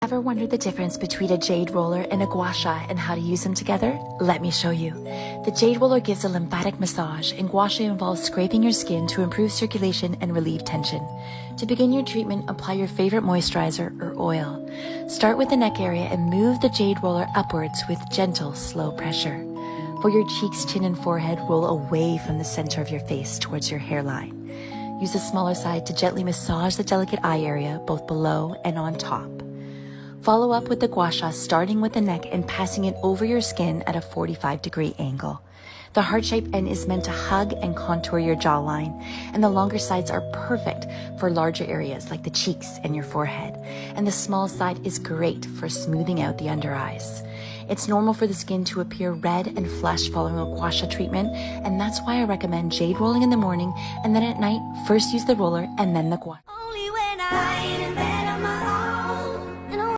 Ever wondered the difference between a jade roller and a GuaSha and how to use them together? Let me show you. The jade roller gives a lymphatic massage, and GuaSha involves scraping your skin to improve circulation and relieve tension. To begin your treatment, apply your favorite moisturizer or oil. Start with the neck area and move the jade roller upwards with gentle, slow pressure. For your cheeks, chin, and forehead, roll away from the center of your face towards your hairline. Use the smaller side to gently massage the delicate eye area, both below and on top. Follow up with the GuaSha, starting with the neck and passing it over your skin at a 45-degree angle. The heart-shaped end is meant to hug and contour your jawline, and the longer sides are perfect for larger areas like the cheeks and your forehead. And the small side is great for smoothing out the under eyes. It's normal for the skin to appear red and flush following a GuaSha treatment, and that's why I recommend jade rolling in the morning, and then at night, first use the roller and then the GuaSha.